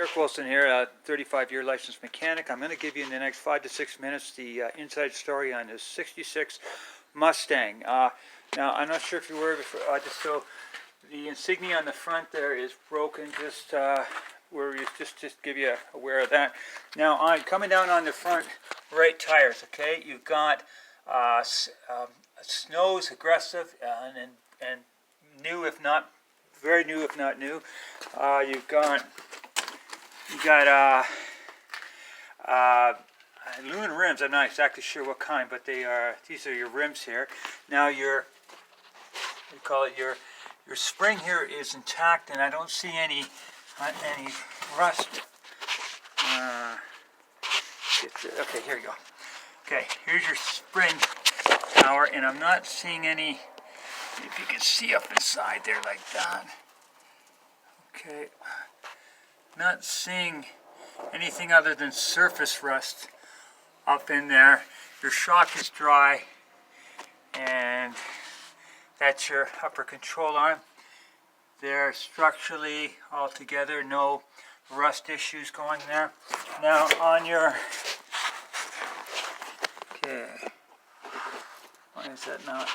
Eric Wilson here, a 35-year licensed mechanic. I'm going to give you in the next 5 to 6 minutes the inside story on this 66 Mustang. Now, I'm not sure if you were before, just so the insignia on the front there is broken, just give you aware of that. Now, coming down on the front right tires, okay, you've got Snow's aggressive and new, if not very new, if not new. You got aluminum rims. I'm not exactly sure what kind, but these are your rims here. Now your spring here is intact, and I don't see any rust. Okay, here you go. Okay, here's your spring tower, and I'm not seeing any. If you can see up inside there like that. Okay, not seeing anything other than surface rust up in there. Your shock is dry, and that's your upper control arm. They're structurally all together, no rust issues going there. Now on your, okay, why is that not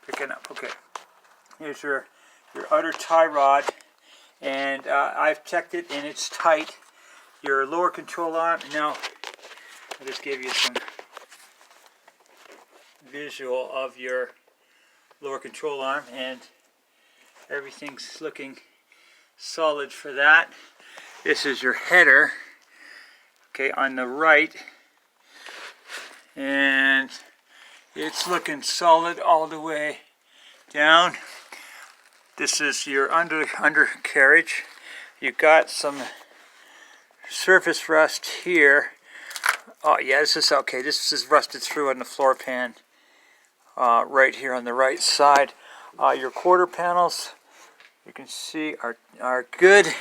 picking up? Okay, here's your outer tie rod, and I've checked it and it's tight. Your lower control arm, now I'll just give you some visual of your lower control arm, and everything's looking solid for that. This is your header, okay, on the right, and it's looking solid all the way down. This is your undercarriage. You've got some surface rust here. Oh yeah, this is okay. This is rusted through on the floor pan right here on the right side. Your quarter panels, you can see, are good,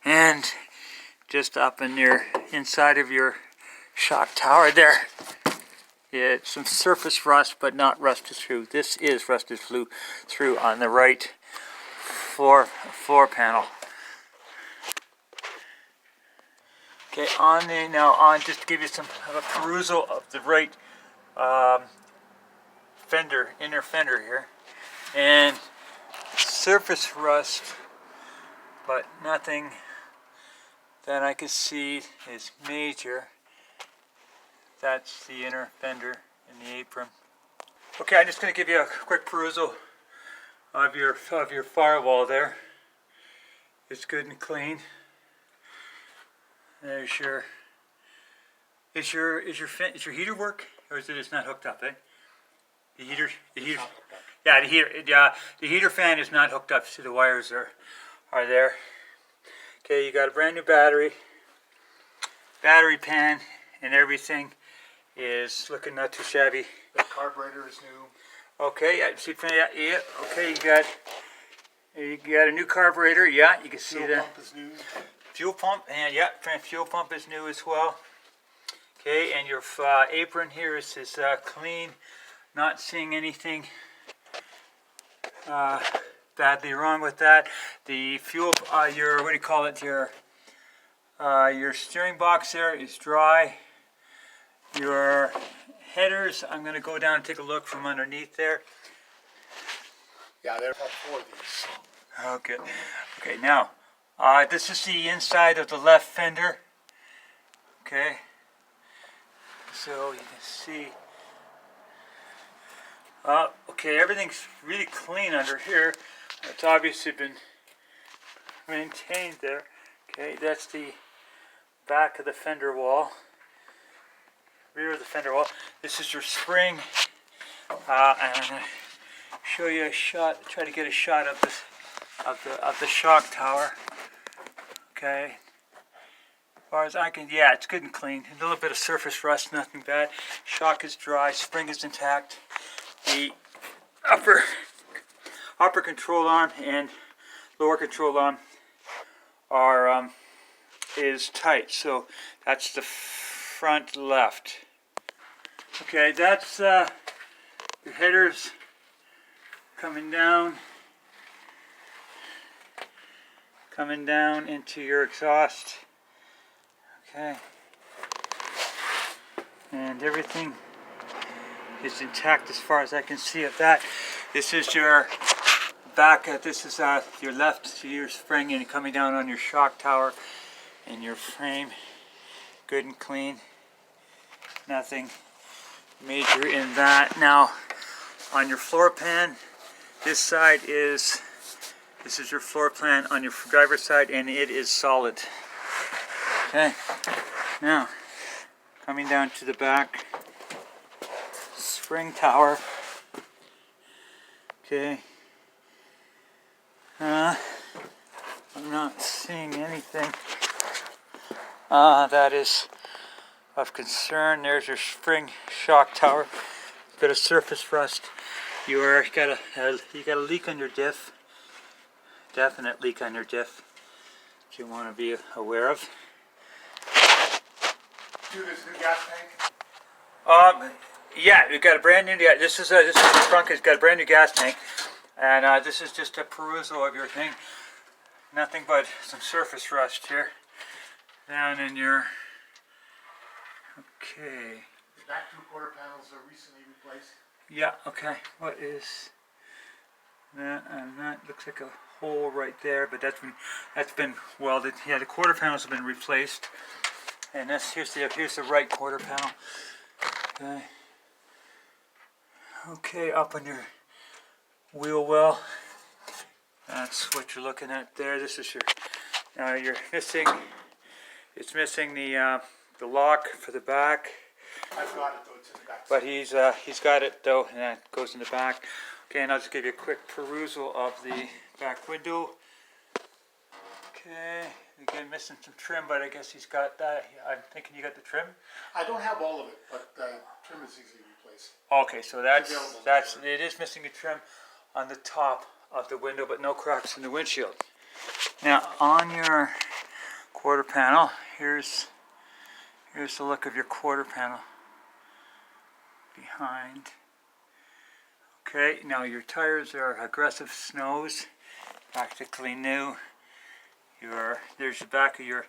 and just up in your inside of your shock tower there, yeah, some surface rust, but not rusted through. This is rusted through on the right floor panel. Okay, just to give you some of a perusal of the right inner fender here, and surface rust, but nothing that I can see is major. That's the inner fender and the apron. Okay, I'm just going to give you a quick perusal of your firewall there. It's good and clean. There's your is your heater work, or is it just not hooked up? The heater. Yeah, the heater fan is not hooked up. See, the wires are there. Okay, you got a brand new battery pan, and everything is looking not too shabby. The carburetor is new. Okay, yeah, see, yeah. Okay, you got a new carburetor. Yeah, you can see that. Fuel pump is new. Fuel pump, and yeah, fuel pump is new as well. Okay, and your apron here is clean. Not seeing anything badly wrong with that. The fuel, your steering box there is dry. Your headers, I'm going to go down and take a look from underneath there. Yeah, there are 4 of these. Okay. Okay, now this is the inside of the left fender. Okay. So you can see. Okay, everything's really clean under here. It's obviously been maintained there. Okay, that's the back of the fender wall. Rear of the fender wall. This is your spring. And I'm going to show you a shot. Try to get a shot of this of the shock tower. Okay. As far as I can, yeah, it's good and clean. A little bit of surface rust, nothing bad. Shock is dry. Spring is intact. The upper control arm and lower control arm is tight. So that's the front left. Okay, that's your headers coming down coming down into your exhaust. Okay. And everything is intact as far as I can see of that. This is your back, this is your left rear spring and coming down on your shock tower and your frame. Good and clean. Nothing major in that. Now on your floor pan, this is your floor pan on your driver's side and it is solid. Okay. Now coming down to the back spring tower. Okay. I'm not seeing anything that is of concern. There's your spring shock tower. Bit of surface rust. You got a leak on your diff. Definite leak on your diff that you want to be aware of. Do this new gas tank? Yeah, we've got a brand new. Yeah, this is the trunk. It's got a brand new gas tank, and this is just a perusal of your thing. Nothing but some surface rust here down in your. Okay. The back two quarter panels are recently replaced. Yeah. Okay. What is that? That looks like a hole right there, but that's been welded. Yeah, the quarter panels have been replaced, and here's the right quarter panel. Okay. Okay, up on your wheel well. That's what you're looking at there. This is your. You're missing. It's missing the lock for the back. I've got it though. It's in the back. But he's got it though, and that goes in the back. Okay, and I'll just give you a quick perusal of the back window. Okay, again missing some trim, but I guess he's got that. I'm thinking you got the trim. I don't have all of it, but trim is easily replaced. Okay, so it is missing a trim on the top of the window, but no cracks in the windshield. Now on your quarter panel, here's the look of your quarter panel behind. Okay, now your tires are aggressive snows, practically new. There's the back of your.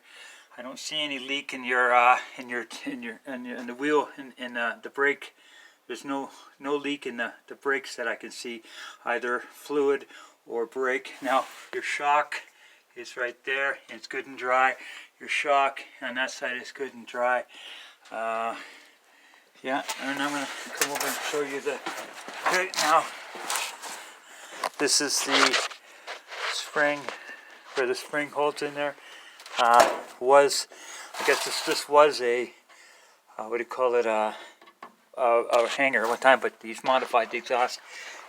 I don't see any leak in the wheel in the brake. There's no leak in the brakes that I can see, either fluid or brake. Now your shock is right there, and it's good and dry. Your shock on that side is good and dry. Yeah, and I'm going to come over and show you the. Okay, now this is the spring where the spring holds in there. I guess this was a what do you call it, a hanger at one time, but he's modified the exhaust.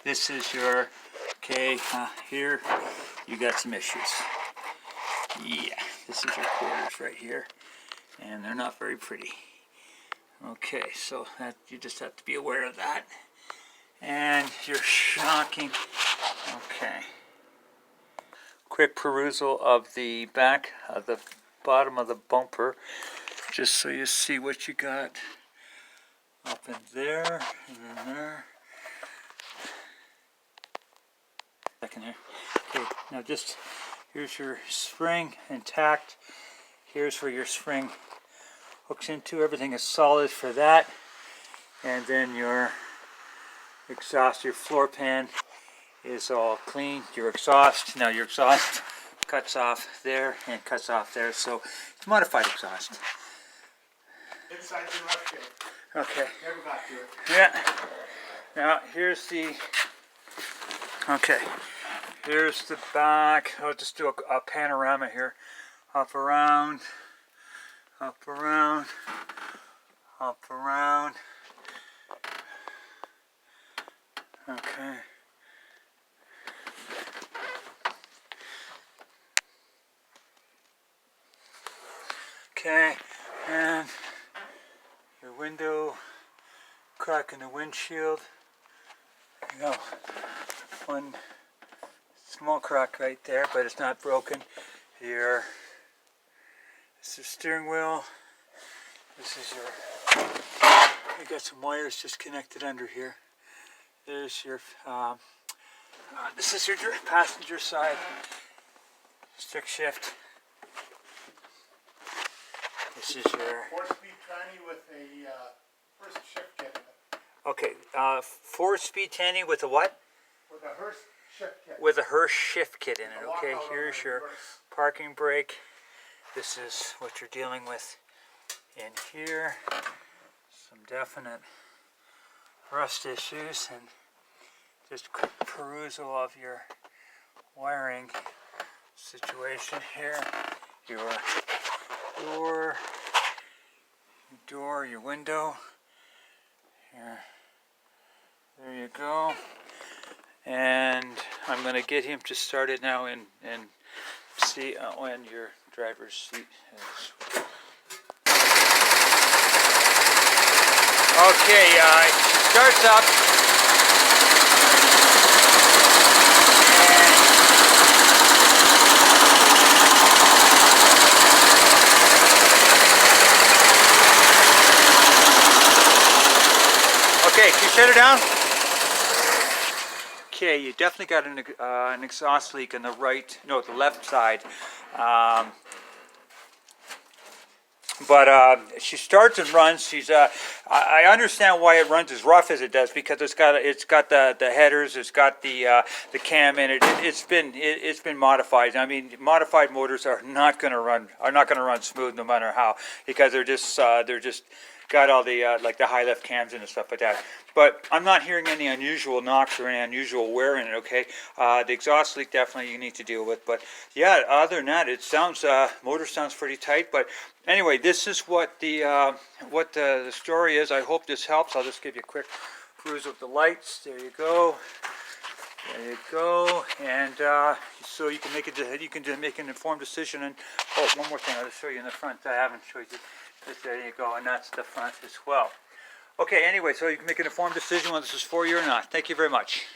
This is your. Okay, here you got some issues. Yeah, this is your quarters right here, and they're not very pretty. Okay, so that you just have to be aware of that. And you're shocking. Okay. Quick perusal of the back of the bottom of the bumper, just so you see what you got up in there and then there. Second there. Okay, now just here's your spring intact. Here's where your spring hooks into. Everything is solid for that. And then your exhaust, your floor pan is all clean. Your exhaust, now your exhaust cuts off there and cuts off there, so it's modified exhaust. Inside the left here. Okay. Never got to it. Yeah. Now here's the. Okay. Here's the back. I'll just do a panorama here. Up around. Up around. Up around. Okay. Okay, and your window, crack in the windshield. There you go. One small crack right there, but it's not broken. Here, this is steering wheel. This is your. You got some wires just connected under here. There's your. This is your passenger side stick shift. This is your 4-speed tranny with a Hurst shift kit in it. okay. 4-speed tranny with a what? With a Hurst shift kit. With a Hurst shift kit in it. The Okay, lockout on here's the your reverse. parking brake. This is what you're dealing with in here. Some definite rust issues and just quick perusal of your wiring situation here. Your door, your window. Here. There you go. And I'm going to get him to start it now and see when your driver's seat is. Okay, it starts up. Okay, can you shut it down? Okay, you definitely got an exhaust leak on the the left side. But she starts and runs. I understand why it runs as rough as it does because it's got the headers, it's got the cam in it. It's been modified. I mean, modified motors are not going to run smooth no matter how because they're just got all the like the high lift cams in and stuff like that. But I'm not hearing any unusual knocks or any unusual wear in it. Okay, the exhaust leak definitely you need to deal with. But yeah, other than that, it sounds motor sounds pretty tight. But anyway, this is what the story is. I hope this helps. I'll just give you a quick peruse of the lights. There you go. There you go. And so you can make an informed decision. And oh, one more thing. I'll just show you in the front. I haven't showed you. There you go, and that's the front as well. Okay, anyway, so you can make an informed decision whether this is for you or not. Thank you very much.